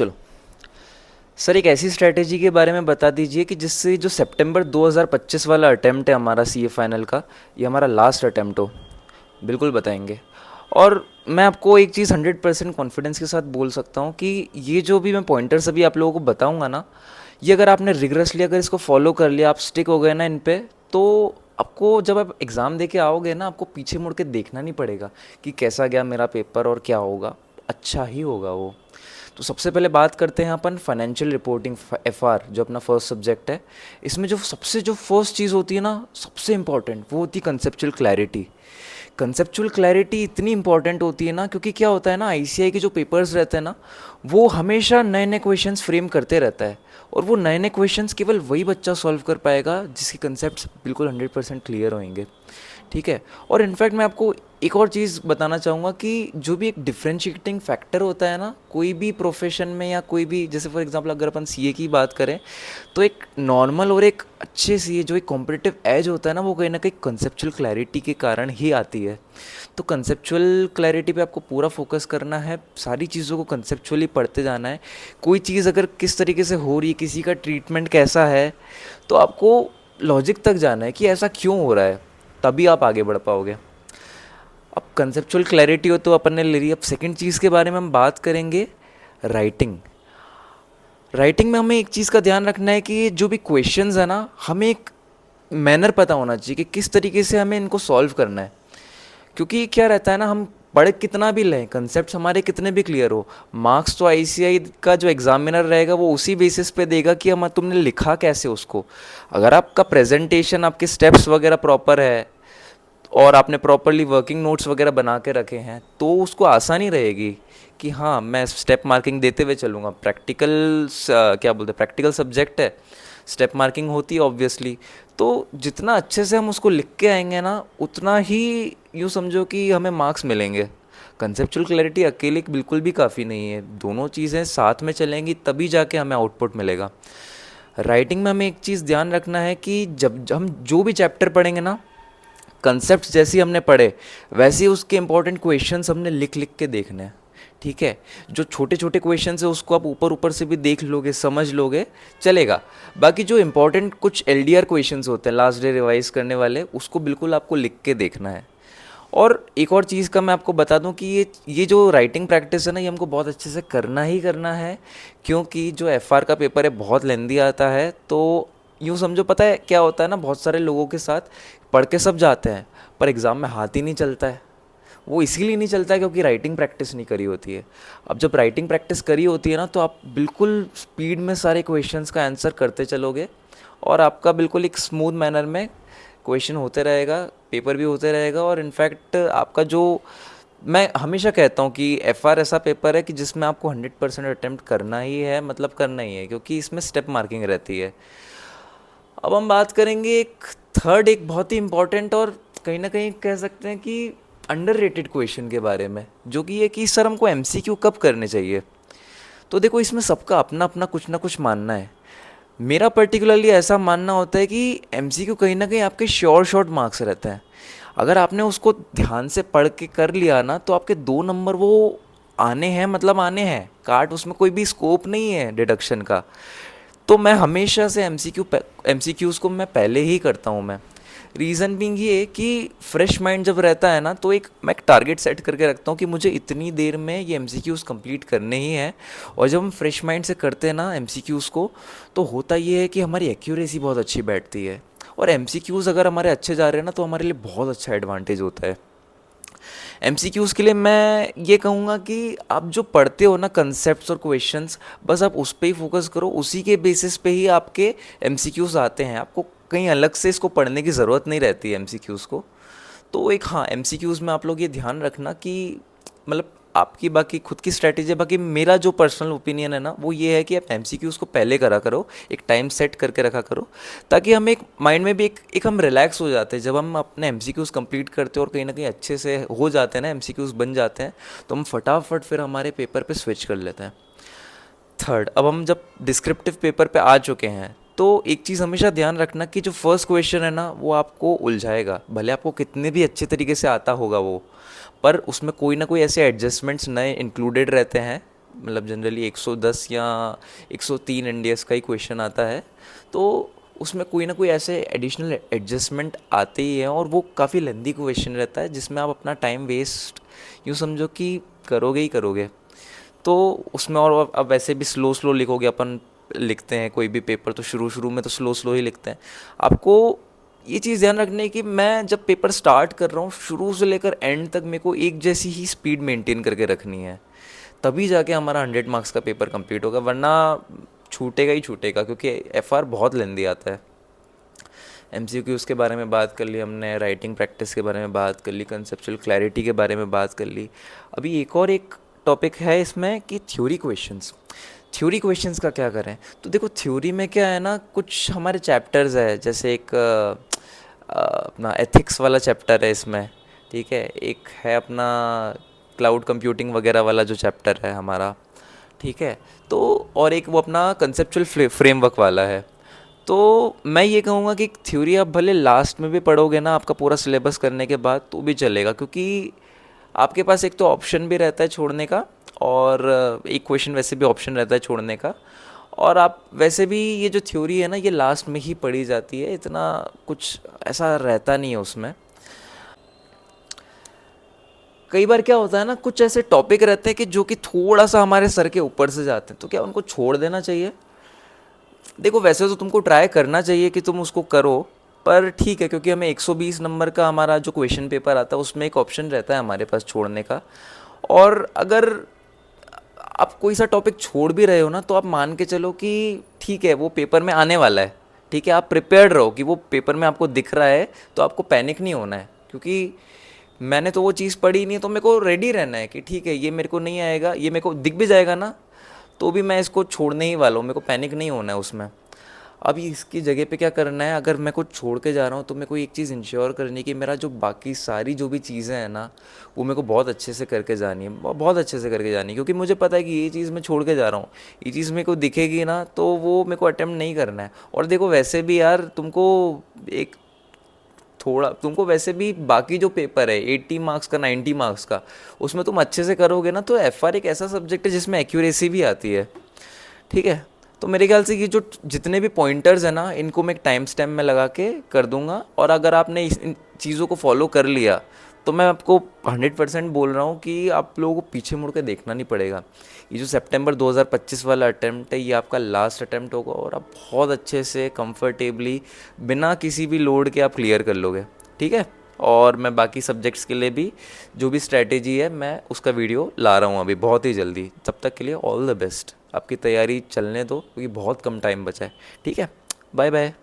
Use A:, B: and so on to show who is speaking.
A: चलो सर, एक ऐसी स्ट्रैटेजी के बारे में बता दीजिए कि जिससे जो सितंबर 2025 वाला अटेम्प्ट है हमारा सीए फाइनल का, ये हमारा लास्ट अटेम्प्ट हो। बिल्कुल बताएंगे। और मैं आपको एक चीज़ 100% कॉन्फिडेंस के साथ बोल सकता हूँ कि ये जो भी मैं पॉइंटर्स अभी आप लोगों को बताऊँगा ना, ये अगर आपने रिगरसली अगर इसको फॉलो कर लिया, आप स्टिक हो गए ना इन पे, तो आपको जब आप एग्ज़ाम दे के आओगे ना, आपको पीछे मुड़ के देखना नहीं पड़ेगा कि कैसा गया मेरा पेपर और क्या होगा। अच्छा ही होगा वो। तो सबसे पहले बात करते हैं अपन फाइनेंशियल रिपोर्टिंग, एफआर, जो अपना फर्स्ट सब्जेक्ट है। इसमें जो सबसे जो फर्स्ट चीज़ होती है ना, सबसे इंपॉर्टेंट, वो होती है कंसेप्चुअल क्लैरिटी। कंसेप्चुअल क्लैरिटी इतनी इंपॉर्टेंट होती है ना, क्योंकि क्या होता है ना, आईसीआई के जो पेपर्स रहते हैं ना, वो हमेशा नए नए क्वेश्चंस फ्रेम करते रहता है। और वो नए नए क्वेश्चंस केवल वही बच्चा सॉल्व कर पाएगा जिसके कंसेप्ट बिल्कुल 100% क्लियर होंगे। ठीक है। और इनफैक्ट मैं आपको एक और चीज़ बताना चाहूँगा कि जो भी एक डिफरेंशिएटिंग फैक्टर होता है ना, कोई भी प्रोफेशन में या कोई भी, जैसे फॉर एग्जांपल अगर अपन सीए की बात करें, तो एक नॉर्मल और एक अच्छे सीए जो एक कॉम्पिटिटिव एज होता है ना, वो कहीं ना कहीं कंसेप्चुअल क्लैरिटी के कारण ही आती है। तो कंसेप्चुअल क्लैरिटी पे आपको पूरा फोकस करना है, सारी चीज़ों को कंसेप्चुअली पढ़ते जाना है। कोई चीज़ अगर किस तरीके से हो रही है, किसी का ट्रीटमेंट कैसा है, तो आपको लॉजिक तक जाना है कि ऐसा क्यों हो रहा है, तभी आप आगे बढ़ पाओगे। अब कंसेप्चुअल क्लैरिटी हो तो अपन ने ले ली। अब सेकंड चीज़ के बारे में हम बात करेंगे, राइटिंग। राइटिंग में हमें एक चीज़ का ध्यान रखना है कि जो भी क्वेश्चंस है ना, हमें एक मैनर पता होना चाहिए कि किस तरीके से हमें इनको सॉल्व करना है। क्योंकि क्या रहता है ना, हम पढ़ कितना भी लें, कंसेप्ट हमारे कितने भी क्लियर हो, मार्क्स तो आईसीआई का जो एग्जामिनर रहेगा वो उसी बेसिस पे देगा कि हम तुमने लिखा कैसे उसको। अगर आपका प्रेजेंटेशन, आपके स्टेप्स वगैरह प्रॉपर है और आपने प्रॉपरली वर्किंग नोट्स वगैरह बना के रखे हैं, तो उसको आसानी रहेगी कि हाँ, मैं स्टेप मार्किंग देते हुए चलूँगा। प्रैक्टिकल क्या बोलते हैं, प्रैक्टिकल सब्जेक्ट है, स्टेप मार्किंग होती है ऑब्वियसली। तो जितना अच्छे से हम उसको लिख के आएंगे ना, उतना ही यूँ समझो कि हमें मार्क्स मिलेंगे। कंसेप्चुअल क्लैरिटी अकेले बिल्कुल भी काफ़ी नहीं है, दोनों चीज़ें साथ में चलेंगी तभी जाके हमें आउटपुट मिलेगा। राइटिंग में हमें एक चीज़ ध्यान रखना है कि जब हम जो भी चैप्टर पढ़ेंगे ना, कंसेप्ट जैसे ही हमने पढ़े वैसे ही उसके इंपॉर्टेंट क्वेश्चंस हमने लिख लिख के देखने हैं। ठीक है। जो छोटे छोटे क्वेश्चन है उसको आप ऊपर ऊपर से भी देख लोगे, समझ लोगे, चलेगा। बाकी जो इंपॉर्टेंट कुछ एलडीआर क्वेश्चंस होते हैं, लास्ट डे रिवाइज करने वाले, उसको बिल्कुल आपको लिख के देखना है। और एक और चीज़ का मैं आपको बता दूं कि ये जो राइटिंग प्रैक्टिस है ना, ये हमको बहुत अच्छे से करना ही करना है। क्योंकि जो एफआर का पेपर है बहुत लेंदी आता है। तो यूँ समझो, पता है क्या होता है ना, बहुत सारे लोगों के साथ पढ़ के सब जाते हैं पर एग्ज़ाम में हाथ ही नहीं चलता है। वो इसीलिए नहीं चलता है क्योंकि राइटिंग प्रैक्टिस नहीं करी होती है। अब जब राइटिंग प्रैक्टिस करी होती है ना, तो आप बिल्कुल स्पीड में सारे क्वेश्चंस का आंसर करते चलोगे और आपका बिल्कुल एक स्मूथ मैनर में क्वेश्चन होते रहेगा, पेपर भी होते रहेगा। और इनफैक्ट आपका जो, मैं हमेशा कहता हूँ कि एफआर ऐसा पेपर है कि जिसमें आपको 100% अटेम्प्ट करना ही है, मतलब करना ही है, क्योंकि इसमें स्टेप मार्किंग रहती है। अब हम बात करेंगे एक थर्ड, एक बहुत ही इम्पॉर्टेंट और कहीं ना कहीं कह सकते हैं कि अंडररेटेड क्वेश्चन के बारे में, जो कि ये कि सर हमको एमसीक्यू कब करने चाहिए। तो देखो, इसमें सबका अपना अपना कुछ ना कुछ मानना है। मेरा पर्टिकुलरली ऐसा मानना होता है कि एमसीक्यू कहीं ना कहीं आपके श्योर शॉर्ट मार्क्स रहते हैं। अगर आपने उसको ध्यान से पढ़ के कर लिया ना, तो आपके 2 नंबर वो आने हैं, मतलब आने हैं काट, उसमें कोई भी स्कोप नहीं है डिडक्शन का। तो मैं हमेशा से एमसीक्यूज़ को मैं पहले ही करता हूँ। मैं रीज़न बीइंग ये कि फ्रेश माइंड जब रहता है ना, तो मैं एक टारगेट सेट करके रखता हूँ कि मुझे इतनी देर में ये एमसीक्यूज़ कंप्लीट करने ही हैं। और जब हम फ्रेश माइंड से करते हैं ना एमसीक्यूज़ को, तो होता ये है कि हमारी एक्यूरेसी बहुत अच्छी बैठती है। और एमसीक्यूज़ अगर हमारे अच्छे जा रहे हैं ना, तो हमारे लिए बहुत अच्छा एडवांटेज होता है। एमसीक्यूज़ के लिए मैं ये कहूँगा कि आप जो पढ़ते हो ना कंसेप्ट्स और क्वेश्चंस, बस आप उस पर ही फोकस करो, उसी के बेसिस पे ही आपके एमसीक्यूज़ आते हैं। आपको कहीं अलग से इसको पढ़ने की ज़रूरत नहीं रहती है एमसीक्यूज़ को। तो एक, हाँ, एमसीक्यूज़ में आप लोग ये ध्यान रखना कि मतलब आपकी बाकी खुद की स्ट्रैटेजी है। बाकी मेरा जो पर्सनल ओपिनियन है ना, वो ये है कि आप एमसीक्यूज़ को पहले करा करो, एक टाइम सेट करके रखा करो, ताकि हम एक माइंड में भी एक हम रिलैक्स हो जाते हैं। जब हम अपने एमसीक्यूज़ कंप्लीट करते हैं और कहीं ना कहीं अच्छे से हो जाते हैं ना, एमसीक्यूज़ बन जाते हैं, तो हम फटाफट फिर हमारे पेपर पे स्विच कर लेते हैं। थर्ड, अब हम जब डिस्क्रिप्टिव पेपर पे आ चुके हैं, तो एक चीज़ हमेशा ध्यान रखना कि जो फर्स्ट क्वेश्चन है ना, वो आपको उलझाएगा। भले आपको कितने भी अच्छे तरीके से आता होगा वो, पर उसमें कोई ना कोई ऐसे एडजस्टमेंट्स नए इंक्लूडेड रहते हैं मतलब जनरली 110 या 103 एनडीएस का ही क्वेश्चन आता है, तो उसमें कोई ना कोई ऐसे एडिशनल एडजस्टमेंट आते ही हैं, और वो काफ़ी लेंदी क्वेश्चन रहता है जिसमें आप अपना टाइम वेस्ट यूँ समझो कि करोगे ही करोगे। तो उसमें, और अब वैसे भी स्लो स्लो लिखोगे, अपन लिखते हैं कोई भी पेपर तो शुरू शुरू में तो स्लो स्लो ही लिखते हैं। आपको ये चीज़ ध्यान रखनी है कि मैं जब पेपर स्टार्ट कर रहा हूँ, शुरू से लेकर एंड तक मेरे को एक जैसी ही स्पीड मेंटेन करके रखनी है, तभी जाके हमारा 100 मार्क्स का पेपर कंप्लीट होगा, वरना छूटेगा ही छूटेगा, क्योंकि एफआर बहुत लेंदी आता है। एमसीक्यूज़ के बारे में बात कर ली हमने, राइटिंग प्रैक्टिस के बारे में बात कर ली, कंसेप्चुअल क्लैरिटी के बारे में बात कर ली। अभी एक टॉपिक है इसमें कि थ्योरी क्वेश्चंस। थ्योरी क्वेश्चंस का क्या करें? तो देखो, थ्योरी में क्या है ना, कुछ हमारे चैप्टर्स है, जैसे एक अपना एथिक्स वाला चैप्टर है इसमें, ठीक है। एक है अपना क्लाउड कंप्यूटिंग वगैरह वाला जो चैप्टर है हमारा, ठीक है। तो और एक वो अपना कंसेप्चुअल फ्रेमवर्क वाला है। तो मैं ये कहूँगा कि थ्योरी आप भले लास्ट में भी पढ़ोगे ना, आपका पूरा सिलेबस करने के बाद, तो भी चलेगा, क्योंकि आपके पास एक तो ऑप्शन भी रहता है छोड़ने का, और एक क्वेश्चन वैसे भी ऑप्शन रहता है छोड़ने का, और आप वैसे भी ये जो थ्योरी है ना, ये लास्ट में ही पढ़ी जाती है, इतना कुछ ऐसा रहता नहीं है उसमें। कई बार क्या होता है ना, कुछ ऐसे टॉपिक रहते हैं कि जो कि थोड़ा सा हमारे सर के ऊपर से जाते हैं, तो क्या उनको छोड़ देना चाहिए? देखो, वैसे तो तुमको ट्राई करना चाहिए कि तुम उसको करो, पर ठीक है, क्योंकि हमें 120 नंबर का हमारा जो क्वेश्चन पेपर आता है उसमें एक ऑप्शन रहता है हमारे पास छोड़ने का। और अगर आप कोई सा टॉपिक छोड़ भी रहे हो ना, तो आप मान के चलो कि ठीक है, वो पेपर में आने वाला है, ठीक है, आप प्रिपेयर्ड रहो कि वो पेपर में आपको दिख रहा है, तो आपको पैनिक नहीं होना है, क्योंकि मैंने तो वो चीज़ पढ़ी नहीं है, तो मेरे को रेडी रहना है कि ठीक है, ये मेरे को नहीं आएगा, ये मेरे को दिख भी जाएगा ना, तो भी मैं इसको छोड़ने ही वाला हूँ, मेरे को पैनिक नहीं होना है उसमें। अभी इसकी जगह पे क्या करना है, अगर मैं कुछ छोड़ के जा रहा हूँ, तो मेरे को एक चीज़ इंश्योर करनी है कि मेरा जो बाकी सारी जो भी चीज़ें हैं ना, वो मेरे को बहुत अच्छे से करके जानी है, बहुत अच्छे से करके जानी है, क्योंकि मुझे पता है कि ये चीज़ मैं छोड़ के जा रहा हूँ, ये चीज़ मेरे को दिखेगी ना, तो वो मेरे को अटेम्प्ट नहीं करना है। और देखो, वैसे भी यार तुमको एक थोड़ा, तुमको वैसे भी बाकी जो पेपर है 80 मार्क्स का, 90 मार्क्स का, उसमें तुम अच्छे से करोगे ना, तो एफआर एक ऐसा सब्जेक्ट है जिसमें एक्यूरेसी भी आती है, ठीक है। तो मेरे ख्याल से ये जो जितने भी पॉइंटर्स हैं ना, इनको मैं एक टाइम स्टैम्प में लगा के कर दूंगा, और अगर आपने इन चीज़ों को फॉलो कर लिया, तो मैं आपको 100% बोल रहा हूँ कि आप लोगों को पीछे मुड़ के देखना नहीं पड़ेगा। ये जो सितंबर 2025 वाला अटैम्प्ट है, ये आपका लास्ट अटैम्प्ट होगा, और आप बहुत अच्छे से कंफर्टेबली बिना किसी भी लोड के आप क्लियर कर लोगे, ठीक है। और मैं बाकी सब्जेक्ट्स के लिए भी जो भी स्ट्रैटेजी है, मैं उसका वीडियो ला रहा हूँ अभी बहुत ही जल्दी। तब तक के लिए ऑल द बेस्ट, आपकी तैयारी चलने दो, क्योंकि बहुत कम टाइम बचा है, ठीक है। Bye bye.